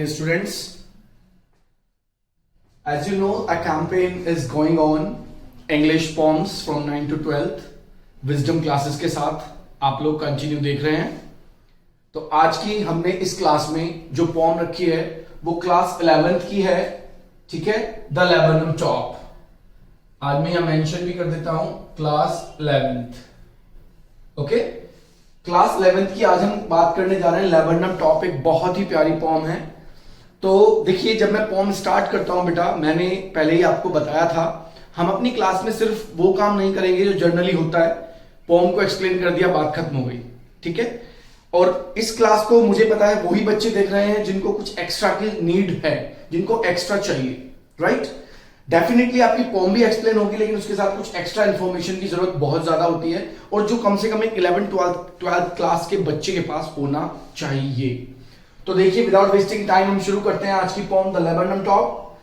Dear students, as you know, a campaign is going on English poems from 9 to 12th wisdom classes के साथ आप लोग continue देख रहे हैं। तो आज की हमने इस क्लास में जो पोम रखी है वो क्लास 11th की है, ठीक है, द लेबनम टॉप। आज मैं यहां मेंशन भी कर देता हूं class 11th, okay. Class 11th की आज हम बात करने जा रहे हैं लेबनम टॉप। एक बहुत ही प्यारी पोम है। तो देखिए, जब मैं पोम स्टार्ट करता हूं बेटा, मैंने पहले ही आपको बताया था, हम अपनी क्लास में सिर्फ वो काम नहीं करेंगे जो जनरली होता है, पोम को एक्सप्लेन कर दिया, बात खत्म हो गई, ठीक है। और इस क्लास को मुझे पता है वही बच्चे देख रहे हैं जिनको कुछ एक्स्ट्रा की नीड है, जिनको एक्स्ट्रा चाहिए, राइट। डेफिनेटली आपकी पोम भी एक्सप्लेन होगी, लेकिन उसके साथ कुछ एक्स्ट्रा इंफॉर्मेशन की जरूरत बहुत ज्यादा होती है, और जो कम से कम एक 11th 12th क्लास के बच्चे के पास होना चाहिए। तो देखिए, विदाउट वेस्टिंग टाइम हम शुरू करते हैं आज की poem the laburnum top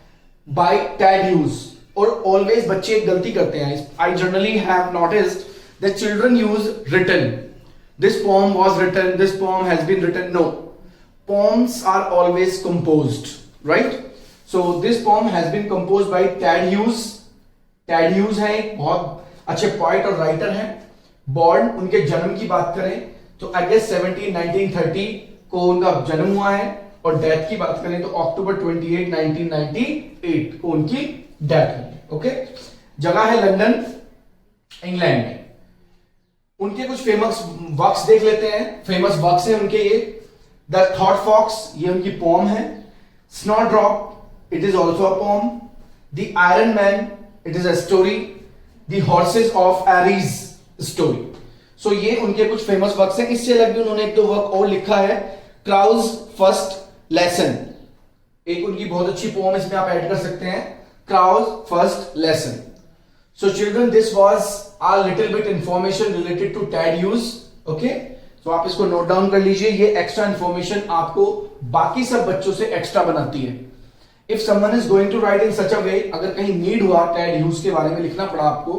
by Ted Hughes. और ऑलवेज बच्चे एक गलती करते हैं, I generally have noticed that children use written, this poem was written, this poem has been written. No, poems are always composed, right. So this poem has been composed by Ted Hughes. Ted Hughes हैं एक बहुत अच्छे poet और writer हैं। Born, उनके जन्म की बात करें तो आई गेस 1930 को उनका जन्म हुआ है, और डेथ की बात करें तो अक्टूबर 28 1998 को उनकी डेथ हुई, ओके। जगह है लंदन, इंग्लैंड में। उनके कुछ फेमस वर्क्स देख लेते हैं। फेमस वर्क्स हैं उनके ये, द थॉट फॉक्स, ये उनकी पोम है। Snowdrop, it is also a poem. The Iron Man, it is a story. The Horses of Ares story. So ये उनके कुछ फेमस वर्क्स हैं। इससे अलग भी उन्होंने एक दो वर्क और लिखा है। क्राउज फर्स्ट लेसन, एक उनकी बहुत अच्छी पोम, इसमें आप ऐड कर सकते हैं, Krause first lesson. So children, this was a little bit information related to Ted Hughes, okay? तो आप इसको नोट डाउन कर लीजिए। ये एक्स्ट्रा इंफॉर्मेशन आपको बाकी सब बच्चों से एक्स्ट्रा बनाती है। If someone is going to write in such a way, अगर कहीं नीड हुआ टेड ह्यूज के बारे में लिखना पड़ा आपको,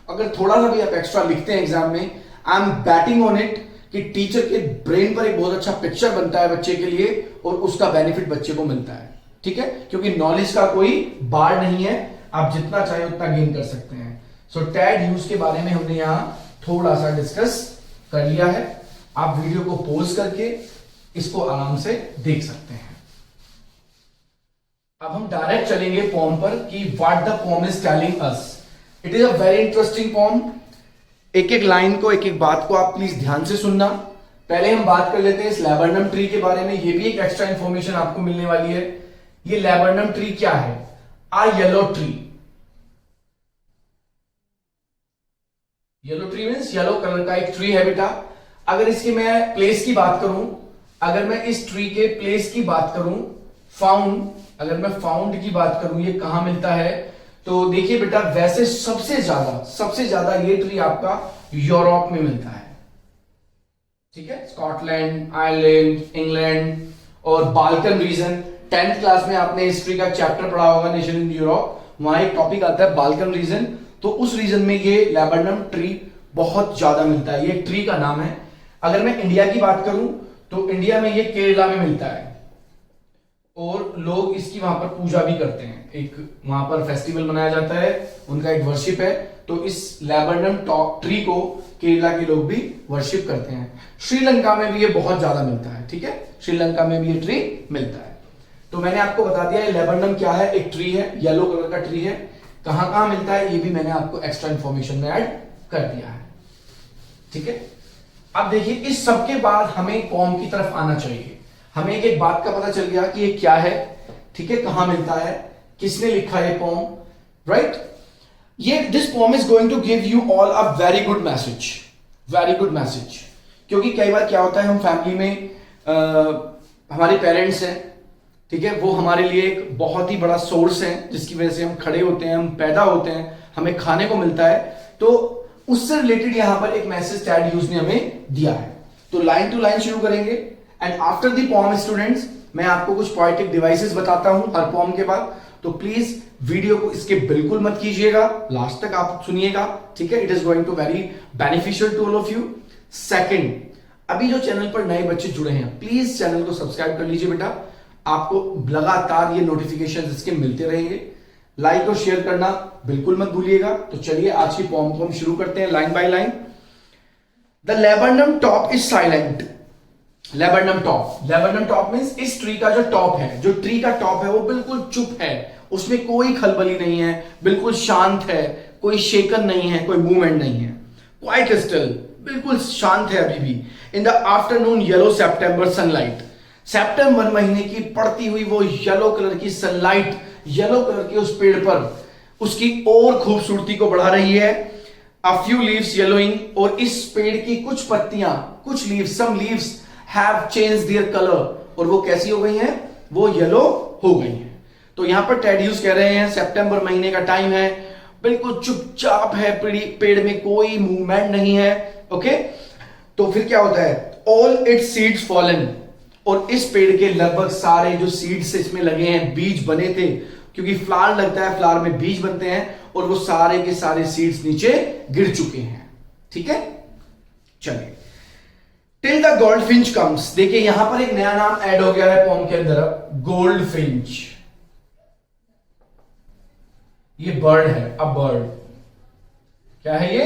अगर थोड़ा सा भी आप एक्स्ट्रा लिखते हैं एग्जाम में, I am batting on it कि टीचर के ब्रेन पर एक बहुत अच्छा पिक्चर बनता है बच्चे के लिए, और उसका बेनिफिट बच्चे को मिलता है, ठीक है। क्योंकि नॉलेज का कोई बार नहीं है, आप जितना चाहे उतना गेन कर सकते हैं। सो टेड ह्यूज के बारे में हमने यहां थोड़ा सा डिस्कस कर लिया है। आप वीडियो को पॉज करके इसको आराम से देख सकते हैं। अब हम डायरेक्ट चलेंगे पोम पर कि what the poem is telling us. It is a very interesting poem. एक एक लाइन को, एक एक बात को आप प्लीज ध्यान से सुनना। पहले हम बात कर लेते हैं इस लेबरनम ट्री के बारे में। ये भी एक एक्स्ट्रा इंफॉर्मेशन आपको मिलने वाली है। ये लेबरनम ट्री क्या है? A yellow tree. Yellow tree means yellow colour का एक ट्री है बेटा। अगर इसकी मैं प्लेस की बात करूं, अगर मैं इस ट्री के प्लेस की बात करूं, फाउंड, अगर मैं फाउंड की बात करूं, ये कहां मिलता है, तो देखिए बेटा, वैसे सबसे ज्यादा ये ट्री आपका यूरोप में मिलता है, ठीक है। स्कॉटलैंड, आयरलैंड, इंग्लैंड और बाल्कन रीजन। 10th क्लास में आपने हिस्ट्री का चैप्टर पढ़ा होगा, नेशन इन यूरोप, वहां एक टॉपिक आता है बाल्कन रीजन। तो उस रीजन में ये लेबनम ट्री बहुत ज्यादा मिलता है। ये ट्री का नाम है। अगर मैं इंडिया की बात करूं तो इंडिया में ये केरला में मिलता है, और लोग इसकी वहां पर पूजा भी करते हैं। एक वहां पर फेस्टिवल मनाया जाता है, उनका एक वर्शिप है। तो इस लेबनम ट्री को केरला के लोग भी वर्शिप करते हैं। श्रीलंका में भी ये बहुत ज्यादा मिलता है, ठीक है। श्रीलंका में भी ये ट्री मिलता है। तो मैंने आपको बता दिया ये लेबनम क्या है, एक ट्री है, येलो कलर का ट्री है। कहां कहां मिलता है ये भी मैंने आपको एक्स्ट्रा इंफॉर्मेशन में ऐड कर दिया है, ठीक है। अब देखिए, इस सब के बाद हमें पोम की तरफ आना चाहिए। हमें एक बात का पता चल गया कि ये क्या है, ठीक है, कहां मिलता है, किसने लिखा है पोम, राइट। ये this poem is going to give you all a very good message, very good message. क्योंकि कई बार क्या होता है, हम फैमिली में हमारे पेरेंट्स हैं, ठीक है, वो हमारे लिए एक बहुत ही बड़ा सोर्स है, जिसकी वजह से हम खड़े होते हैं, हम पैदा होते हैं, हमें खाने को मिलता है। तो उससे रिलेटेड यहां पर एक मैसेज टेड ह्यूज ने हमें दिया है। तो लाइन टू लाइन शुरू करेंगे, and after the poem students मैं आपको कुछ पोएटिक डिवाइसेस बताता हूं हर पोम के बाद। तो प्लीज वीडियो को इसके बिल्कुल मत कीजिएगा, लास्ट तक आप सुनिएगा, ठीक है। It is going to very beneficial to all of you. Second, अभी जो चैनल पर नए बच्चे जुड़े हैं, प्लीज चैनल को सब्सक्राइब कर लीजिए बेटा। आपको लगातार ये नोटिफिकेशन इसके मिलते रहेंगे। लाइक और शेयर करना बिल्कुल मत भूलिएगा। तो चलिए आज की पोएम को हम शुरू करते हैं line by line. The laburnum top is silent. Laburnum top means इस ट्री का जो टॉप है, जो ट्री का टॉप है वो बिल्कुल चुप है, उसमें कोई खलबली नहीं है, बिल्कुल शांत है, कोई शेकन नहीं है, कोई मूवमेंट नहीं है, क्वाइट स्टिल, बिल्कुल शांत है अभी भी। In the afternoon yellow September sunlight, सितंबर महीने की पड़ती हुई वो येलो कलर की सनलाइट येलो कलर के उस पेड़ पर उसकी और खूबसूरती को बढ़ा रही है। अ फ्यू लीव्स येलोइंग, और इस पेड़ की कुछ पत्तियां, कुछ leaves, some leaves have changed their colour, और वो कैसी हो गई हैं, वो येलो हो गई हैं। तो यहां पर टेड ह्यूज कह रहे हैं सितंबर महीने का टाइम है, बिल्कुल चुपचाप है, पेड़ में कोई मूवमेंट नहीं है। ओके, तो फिर क्या होता है, ऑल इट्स सीड्स फॉलन, और इस पेड़ के लगभग सारे जो सीड्स इसमें लगे हैं, बीज बने थे, क्योंकि फ्लावर लगता है, फ्लावर में बीज बनते हैं, और वो सारे के सारे सीड्स नीचे गिर चुके हैं। ठीक है, चलिए। Till the gold Finch comes, देखिए यहां पर एक नया नाम ऐड हो गया है पोम के अंदर, गोल्ड फिंच। ये बर्ड है, अ बर्ड, क्या है ये,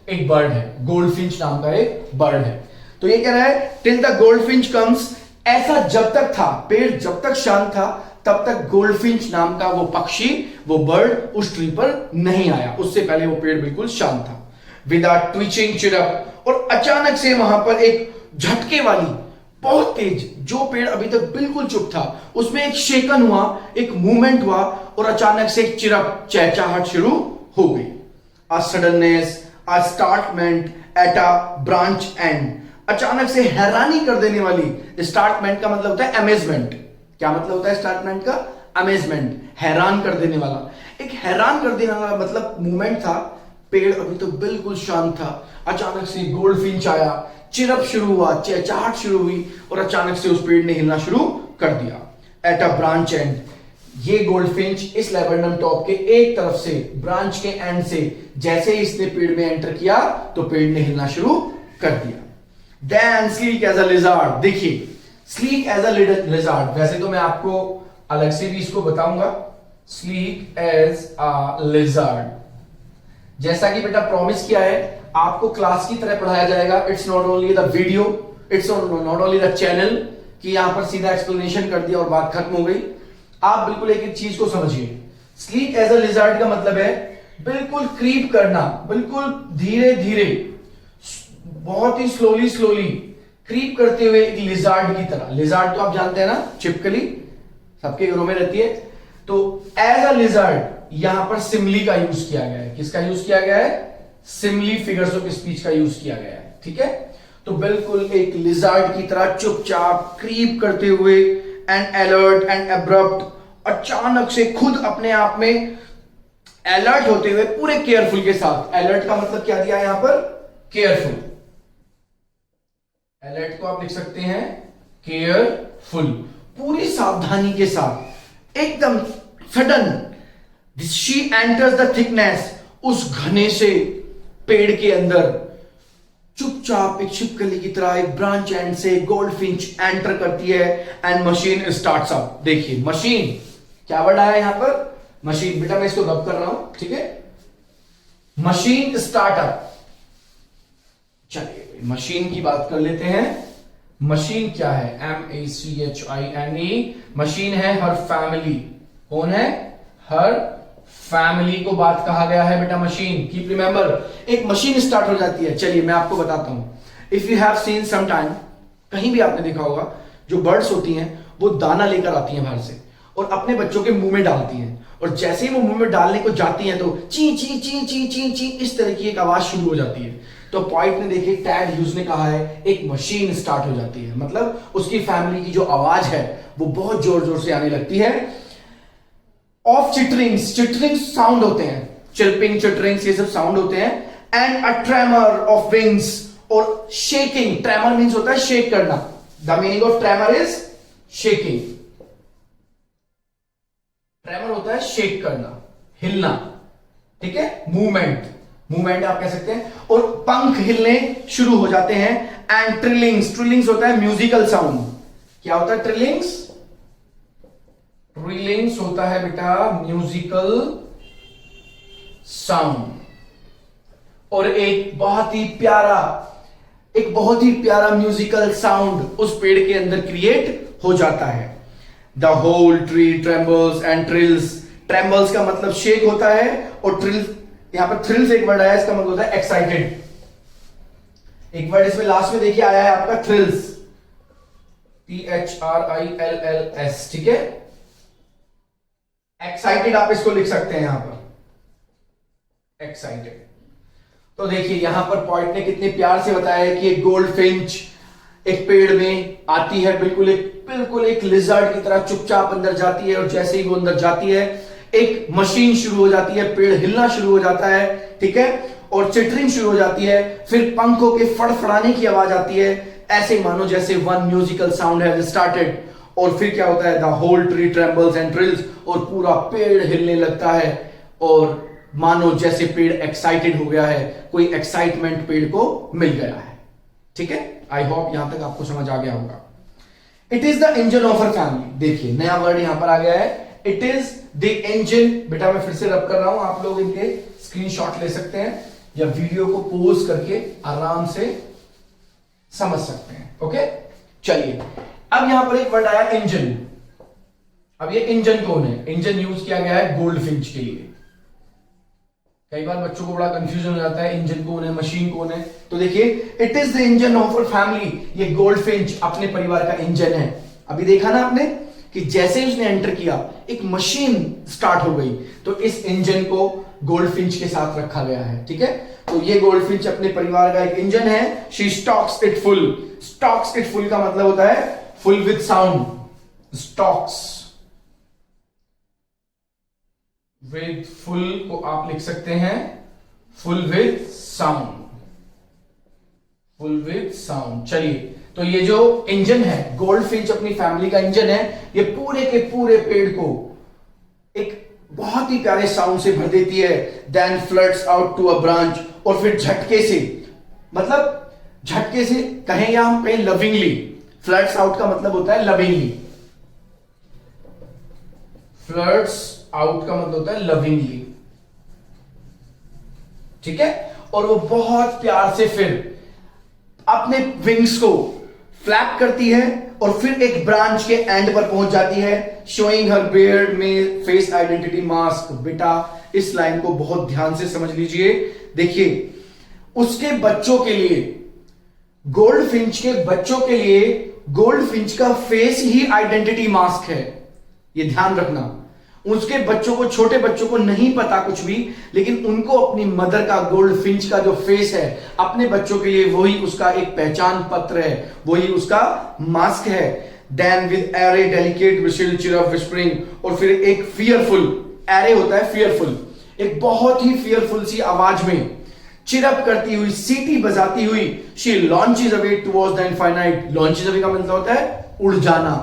एक बर्ड है, गोल्ड फिंच नाम का एक बर्ड है। तो ये कह रहा है till the gold Finch comes, ऐसा जब तक था, पेड़ जब तक शांत था तब तक गोल्ड फिंच नाम का वो पक्षी, वो बर्ड उस ट्री पर नहीं आया, उससे पहले वो पेड़ बिल्कुल शांत था। विदाउट ट्विचिंग चिरप, और अचानक से वहां पर एक झटके वाली बहुत तेज, जो पेड़ अभी तक बिल्कुल चुप था उसमें एक शेकन हुआ, एक मूवमेंट हुआ, और अचानक से एक चिरप, चहचहाहट शुरू हो गई। A suddenness, a startlement at a branch end, अचानक से हैरानी कर देने वाली, स्टार्टमेंट का मतलब होता है अमेजमेंट। क्या मतलब होता है स्टार्टमेंट का, अमेजमेंट, हैरान कर देने वाला, एक हैरान कर देने वाला मतलब मूवमेंट था। पेड़ अभी तो बिल्कुल शांत था, अचानक से गोल्ड फिंच आया, चिरप शुरू हुआ, चहचहाहट शुरू हुई, और अचानक से उस पेड़ ने हिलना शुरू कर दिया। एट अ ब्रांच एंड, ये गोल्ड फिंच इस लेबरनम टॉप के एक तरफ से, ब्रांच के एंड से जैसे ही इसने पेड़ में एंटर किया तो पेड़ ने हिलना शुरू कर दिया। Then sleek as a lizard, देखिए स्लीक एज अ लिजार्ड, वैसे तो मैं आपको अलग से भी इसको बताऊंगा, स्लीक एज अ लिजार्ड, जैसा कि बेटा प्रॉमिस किया है आपको क्लास की तरह पढ़ाया जाएगा। It's not only the video, it's not only the channel कि यहां पर सीधा एक्सप्लेनेशन कर दिया और बात खत्म हो गई। आप बिल्कुल एक एक चीज को समझिए। स्लीक एज अ लिजार्ड का मतलब है बिल्कुल क्रीप करना, बिल्कुल धीरे धीरे, बहुत ही स्लोली स्लोली क्रीप करते हुए, एक लिजार्ड की तरह। लिजार्ड तो आप जानते हैं ना, छिपकली सबके घरों में रहती है। तो एज अ लिजार्ड यहां पर सिमली का यूज किया गया है। किसका यूज किया गया है, सिमली फिगर्स ऑफ स्पीच का यूज किया गया है। ठीक है, तो बिल्कुल एक लिजार्ड की तरह चुपचाप क्रीप करते हुए, एंड अलर्ट एंड एब्रप्ट, अचानक से खुद अपने आप में अलर्ट होते हुए, पूरे केयरफुल के साथ। अलर्ट का मतलब क्या दिया यहां पर, केयरफुल। अलर्ट को आप लिख सकते हैं केयरफुल, पूरी सावधानी के साथ, एकदम sudden she enters the thickness, उस घने से पेड़ के अंदर चुपचाप एक छिपकली की तरह एक ब्रांच एंड से गोल्ड फिंच एंटर करती है, एंड मशीन स्टार्ट्स अप। देखिए मशीन, क्या वर्ड आया यहां पर, मशीन। बेटा मैं इसको रब कर रहा हूं, ठीक है, मशीन स्टार्टअप। चलिए मशीन की बात कर लेते हैं। मशीन क्या है, MACHINE, मशीन है हर फैमिली। कौन है, हर फैमिली को बात कहा गया है बेटा मशीन। कीप रिमेंबर, एक मशीन स्टार्ट हो जाती है। चलिए मैं आपको बताता हूं। If you have seen some time, कहीं भी आपने देखा होगा, जो बर्ड्स होती हैं वो दाना लेकर आती हैं बाहर से और अपने बच्चों के मुंह में डालती हैं, और जैसे ही वो मुंह में डालने को जाती हैं तो ची ची ची ची ची ची इस तरह की एक आवाज शुरू हो जाती है। तो पॉइंट ने देखिए, टैड ह्यूज ने कहा है एक मशीन स्टार्ट हो जाती है, मतलब उसकी फैमिली की जो आवाज है वो बहुत जोर जोर से आने लगती है। ऑफ चिटरिंग्स, चिटरिंग्स साउंड होते हैं, चिरपिंग चिटरिंग्स ये सब साउंड होते हैं। And a tremor of wings, और शेकिंग, ट्रेमर मीन्स होता है शेक करना। The meaning of tremor is shaking. Tremor होता है शेक करना, हिलना, ठीक है, मूवमेंट, मूवमेंट आप कह सकते हैं। और पंख हिलने शुरू हो जाते हैं। एंड ट्रिलिंग्स, ट्रिलिंग्स होता है म्यूजिकल साउंड। क्या होता है ट्रिलिंग्स, ट्रिलिंग्स होता है बेटा म्यूजिकल साउंड, और एक बहुत ही प्यारा म्यूजिकल साउंड उस पेड़ के अंदर क्रिएट हो जाता है। The whole tree trembles and trills. Trembles का मतलब शेक होता है, और ट्रिल्स, यहां पर थ्रिल्स एक वर्ड आया, इसका मतलब होता है एक्साइटेड। एक वर्ड इसमें लास्ट में देखिए आया है आपका थ्रिल्स, THRILLS, ठीक है। एक्साइटेड आप इसको लिख सकते हैं यहां पर, एक्साइटेड। तो देखिए यहां पर पॉइंट ने कितने प्यार से बताया है कि एक गोल्ड फिंच एक पेड़ में आती है, बिल्कुल एक लिजर्ड की तरह चुपचाप अंदर जाती है, और जैसे ही वो अंदर जाती है एक मशीन शुरू हो जाती है, पेड़ हिलना शुरू हो जाता है, ठीक है, और चिटरिंग शुरू हो जाती है, फिर पंखों के फड़फड़ाने की आवाज आती है, ऐसे मानो जैसे one musical sound has started. और फिर क्या होता है, the whole tree trembles and trills, और पूरा पेड़ हिलने लगता है, और मानो जैसे पेड़ एक्साइटेड हो गया है, कोई एक्साइटमेंट पेड़ को मिल गया है, ठीक है। आई होप यहां तक आपको समझ आ गया होगा। It is the engine of a family. देखिए नया वर्ड यहां पर आ गया है, इट इज द इंजन। बेटा मैं फिर से रब कर रहा हूं, आप लोग इनके स्क्रीनशॉट ले सकते हैं या वीडियो को पॉज करके आराम से समझ सकते हैं, ओके। चलिए अब यहां पर एक वर्ड आया इंजन। अब ये इंजन कौन है? इंजन यूज किया गया है गोल्ड फिंच के लिए। कई बार बच्चों को बड़ा कंफ्यूजन हो जाता है, इंजन कौन है, मशीन कौन है। तो देखिए it is the engine of a family. ये गोल्ड फिंच अपने परिवार का इंजन है। अभी देखा ना आपने कि जैसे ही उसने एंटर किया एक मशीन स्टार्ट हो गई, तो इस इंजन को गोल्ड फिंच के साथ रखा गया है, ठीक है। तो ये गोल्ड फिंच अपने परिवार का एक इंजन है। She stocks it full. Stocks it full का मतलब होता है full with sound. Stocks with full को आप लिख सकते हैं full with sound, full with sound. चलिए तो ये जो इंजन है, गोल्ड फिंच अपनी फैमिली का इंजन है, ये पूरे के पूरे पेड़ को एक बहुत ही प्यारे साउंड से भर देती है। Then floods out to a branch, और फिर झटके से, मतलब झटके से कहें या हम कहें लविंगली। फ्लड्स आउट का मतलब होता है लविंगली। फ्लड्स आउट का मतलब होता है लविंगली, ठीक है। और वो बहुत प्यार से फिर अपने विंग्स को फ्लैप करती है, और फिर एक ब्रांच के एंड पर पहुंच जाती है। शोइंग हर बियर्ड में फेस आइडेंटिटी मास्क। बेटा इस लाइन को बहुत ध्यान से समझ लीजिए। देखिए उसके बच्चों के लिए, गोल्ड फिंच के बच्चों के लिए गोल्ड फिंच का फेस ही आइडेंटिटी मास्क है। ये ध्यान रखना। उसके बच्चों को, छोटे बच्चों को नहीं पता कुछ भी, लेकिन उनको अपनी मदर का, गोल्ड फिंच का जो फेस है अपने बच्चों के लिए, वही उसका एक पहचान पत्र है, वही उसका मास्क है। Then with a delicate whistle chirp whispering, और फिर एक फियरफुल, एरे होता है फियरफुल, एक बहुत ही फियरफुल सी आवाज में चिरप करती हुई, सीटी बजाती हुई, she launches away towards the infinite. Launches away का मतलब होता है उड़ जाना,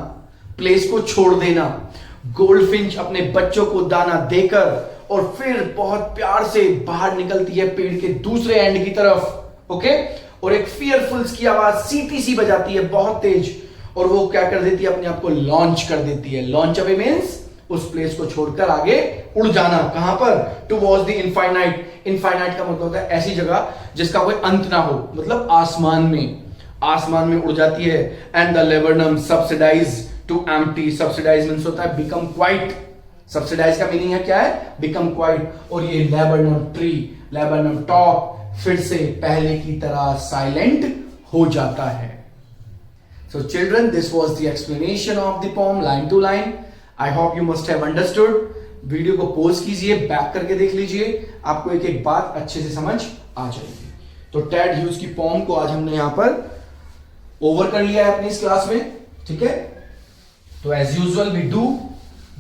प्लेस को छोड़ देना। गोल्ड फिंच अपने बच्चों को दाना देकर और फिर बहुत प्यार से बाहर निकलती है पेड़ के दूसरे एंड की तरफ, ओके। और एक फियरफुल की आवाज सीटी सी बजाती है बहुत तेज, और वो क्या कर देती है, अपने आप को लॉन्च कर देती है। लॉन्च अवे मींस उस प्लेस को छोड़कर आगे उड़ जाना। कहां पर? Towards the infinite. इनफाइनाइट का मतलब होता है ऐसी जगह जिसका कोई अंत ना हो, मतलब आसमान में, आसमान में उड़ जाती है। And the laburnum subsides to empty. Subsides means होता है बिकम क्वाइट। सब्सिडाइज का मीनिंग है क्या है? Become quiet. और ये लेबरनम ट्री, लेबरनम टॉप फिर से पहले की तरह साइलेंट हो जाता है। So children, this was the explanation of the poem line to line. I hope you must have understood. Video को पॉज कीजिए, बैक करके देख लीजिए, आपको एक एक बात अच्छे से समझ आ जाएगी। तो टेड ह्यूज की पोम को आज हमने यहां पर ओवर कर लिया है अपनी इस क्लास में, ठीक है। तो as usual we do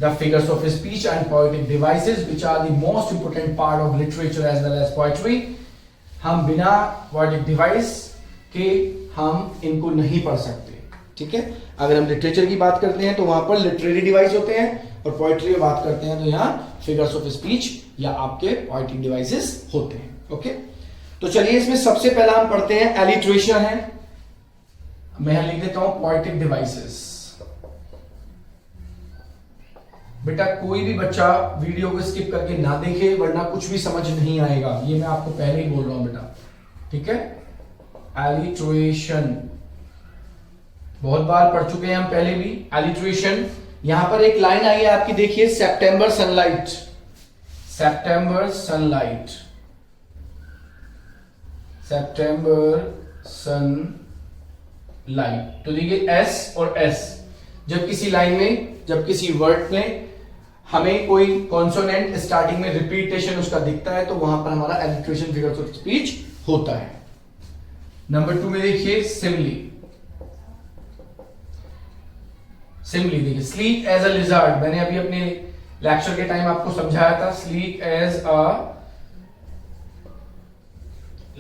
the figures of speech and poetic devices which are the most important part of literature as well as poetry. हम बिना पोएटिक डिवाइस के हम इनको नहीं पढ़ सकते, ठीक है। अगर हम लिटरेचर की बात करते हैं तो वहां पर लिटरेरी डिवाइस होते हैं, और पोएट्री की बात करते हैं तो यहाँ फिगर्स ऑफ स्पीच या आपके पोएटिक डिवाइसेस होते हैं, ओके। तो चलिए इसमें सबसे पहला हम पढ़ते हैं एलिट्रेशन है। मैं लिख देता हूं पोएटिक डिवाइसेस। बेटा कोई भी बच्चा वीडियो को स्किप करके ना देखे, वरना कुछ भी समझ नहीं आएगा, ये मैं आपको पहले ही बोल रहा हूं बेटा, ठीक है। एलिट्रेशन बहुत बार पढ़ चुके हैं हम पहले भी। एलिट्रेशन, यहां पर एक लाइन आई है आपकी, देखिए, सितंबर सनलाइट, सितंबर सनलाइट, सितंबर सनलाइट। तो देखिए एस और एस, जब किसी लाइन में, जब किसी वर्ड में हमें कोई कॉन्सोनेंट स्टार्टिंग में रिपीटेशन उसका दिखता है, तो वहां पर हमारा एलिट्रेशन फिगर्स ऑफ स्पीच होता है। नंबर 2 में देखिए सिमिली, सिमिली देखिए, स्लीक एज अ लिजर्ड, मैंने अभी अपने लेक्चर के टाइम आपको समझाया था, sleek as a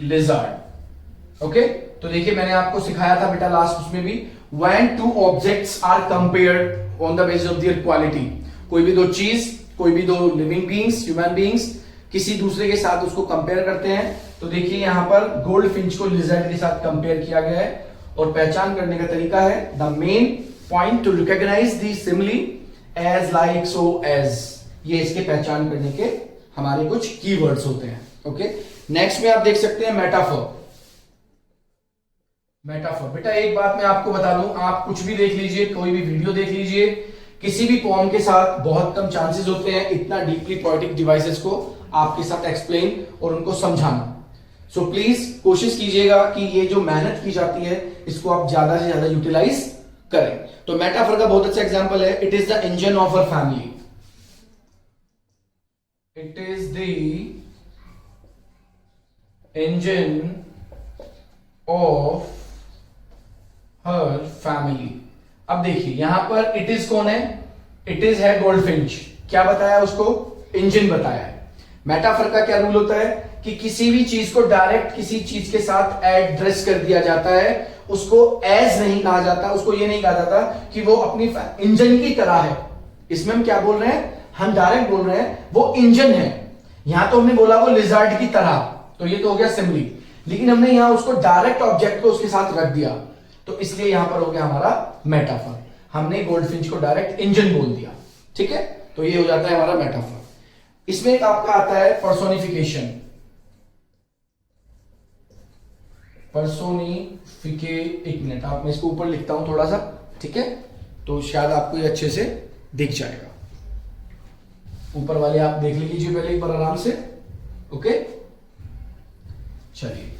lizard, okay. तो देखिए मैंने आपको सिखाया था बेटा लास्ट उसमें भी, when two objects are compared on the basis of their quality, कोई भी दो चीज, कोई भी दो लिविंग बीइंग्स, ह्यूमन बीइंग्स किसी दूसरे के साथ उसको कंपेयर करते हैं, तो देखिए यहां पर गोल्ड फिंच को लिजर्ड के साथ कंपेयर किया गया है, और पहचान करने का तरीका है, the main point to recognise the simile as, like, so, as, ये इसके पहचान करने के हमारे कुछ कीवर्ड्स होते हैं, ओके। नेक्स्ट में आप देख सकते हैं मेटाफर। मेटाफर, बेटा एक बात मैं आपको बता दूं, आप कुछ भी देख लीजिए, कोई भी वीडियो देख लीजिए, किसी भी पोएम के साथ बहुत कम चांसेस होते हैं इतना डीपली पोएटिक डिवाइसेस को आपके साथ एक्सप्लेन और उनको समझाना। सो प्लीज कोशिश कीजिएगा कि ये जो मेहनत की जाती है इसको आप ज्यादा से ज्यादा यूटिलाइज करें। तो मेटाफर का बहुत अच्छा एग्जांपल है, it is the engine of a family, it is the engine of her family. अब देखिए यहां पर इट इज कौन है, इट इज है गोल्डफिंच, क्या बताया उसको, इंजन बताया है। मेटाफर का क्या रूल होता है कि किसी भी चीज को डायरेक्ट किसी चीज के साथ एड्रेस कर दिया जाता है, उसको एज नहीं कहा जाता, उसको ये नहीं कहा जाता कि वो अपनी इंजन की तरह है। इसमें हम क्या बोल रहे हैं, हम डायरेक्ट बोल रहे हैं वो इंजन है। यहां तो हमने बोला वो लिजर्ड की तरह, तो ये तो हो गया सिमिली, लेकिन हमने यहां उसको डायरेक्ट ऑब्जेक्ट को उसके साथ रख दिया, तो इसलिए यहां पर हो गया हमारा मेटाफर। हमने गोल्डफिंच को डायरेक्ट इंजन बोल दिया, ठीक है, तो ये हो जाता है हमारा मेटाफर। इसमें एक आपका आता है पर्सोनिफिकेशन, एक मिनट, आप मैं इसको ऊपर लिखता हूं थोड़ा सा, ठीक है, तो शायद आपको ये अच्छे से दिख जाएगा। ऊपर वाले आप देख लीजिए पहले एक बार आराम से, ओके। चलिए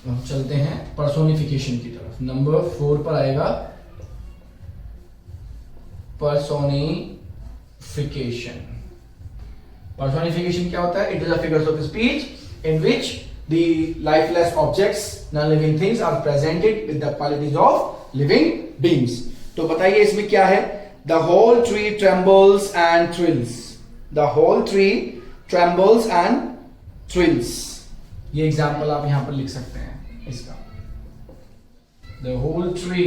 हम चलते हैं पर्सोनिफिकेशन की तरफ। नंबर 4 पर आएगा पर्सोनिफिकेशन। पर्सोनिफिकेशन क्या होता है, it is a figures of speech in which the lifeless objects, non living things are presented with the qualities of living beings. तो बताइए इसमें क्या है, the whole tree trembles and thrills, the whole tree trembles and thrills, ये example आप यहां पर लिख सकते हैं इसका। The whole tree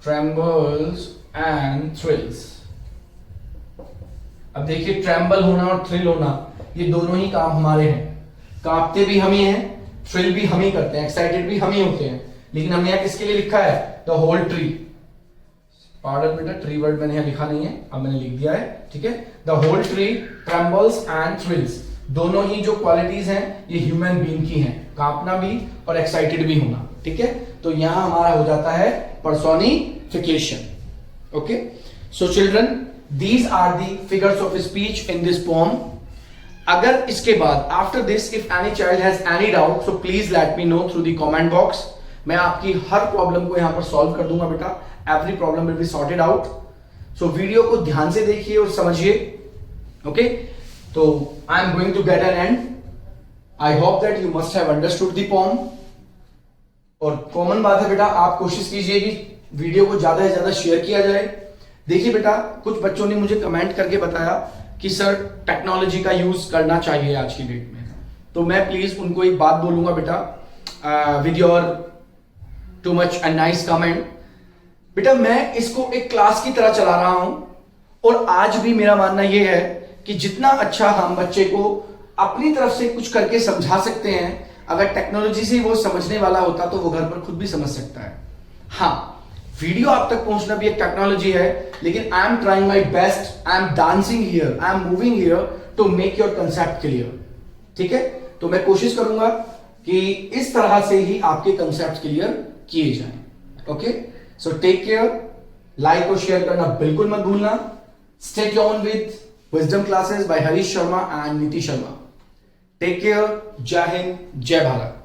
trembles and thrills. अब देखिए ट्रेम्बल होना और थ्रिल होना ये दोनों ही काम हमारे हैं, कांपते भी हम ही हैं, थ्रिल भी हम ही करते हैं, एक्साइटेड भी हम ही होते हैं, लेकिन हमने यहां किसके लिए लिखा है, द होल ट्री। पार्डन बेटा, ट्री वर्ड मैंने यहां लिखा नहीं है, अब मैंने लिख दिया है, ठीक है। The whole tree trembles and thrills, दोनों ही जो क्वालिटीज हैं ये ह्यूमन बीइंग की हैं, कांपना भी और एक्साइटेड भी होना, ठीक है। तो यहां हमारा हो जाता है personification, okay. So children, these are the figures of speech in this poem. अगर इसके बाद after this if any child has any doubt, so please let me know through the comment box. मैं आपकी हर प्रॉब्लम को यहां पर solve कर दूंगा बेटा, every problem will be sorted out. So video को ध्यान से देखिए और समझिए, ओके। तो I am going to get an end, I hope that you must have understood the poem. और कॉमन बात है बेटा, आप कोशिश कीजिए कि वीडियो को ज्यादा से ज्यादा शेयर किया जाए। देखिए बेटा, कुछ बच्चों ने मुझे कमेंट करके बताया कि सर टेक्नोलॉजी का यूज करना चाहिए आज की डेट में, तो मैं प्लीज उनको एक बात बोलूंगा बेटा, with your too much and nice comment. बेटा मैं इसको एक क्लास की तरह चला रहा हूं, और आज भी मेरा मानना यह है कि जितना अच्छा हम बच्चे को अपनी तरफ से कुछ करके समझा सकते हैं, अगर टेक्नोलॉजी से वो समझने वाला होता तो वो घर पर खुद भी समझ सकता है। हाँ, वीडियो आप तक पहुंचना भी एक टेक्नोलॉजी है, लेकिन I am trying my best, I am dancing here, I am moving here to make your concept clear. ठीक है, तो मैं कोशिश करूंगा कि इस तरह से ही आपके कंसेप्ट क्लियर किए जाएं। Okay, so take care, like और शेयर करना बिल्कुल मत भूलना। Stay tuned with wisdom classes by Harish Sharma and Niti Sharma. Take care, जय हिंद, जय भारत।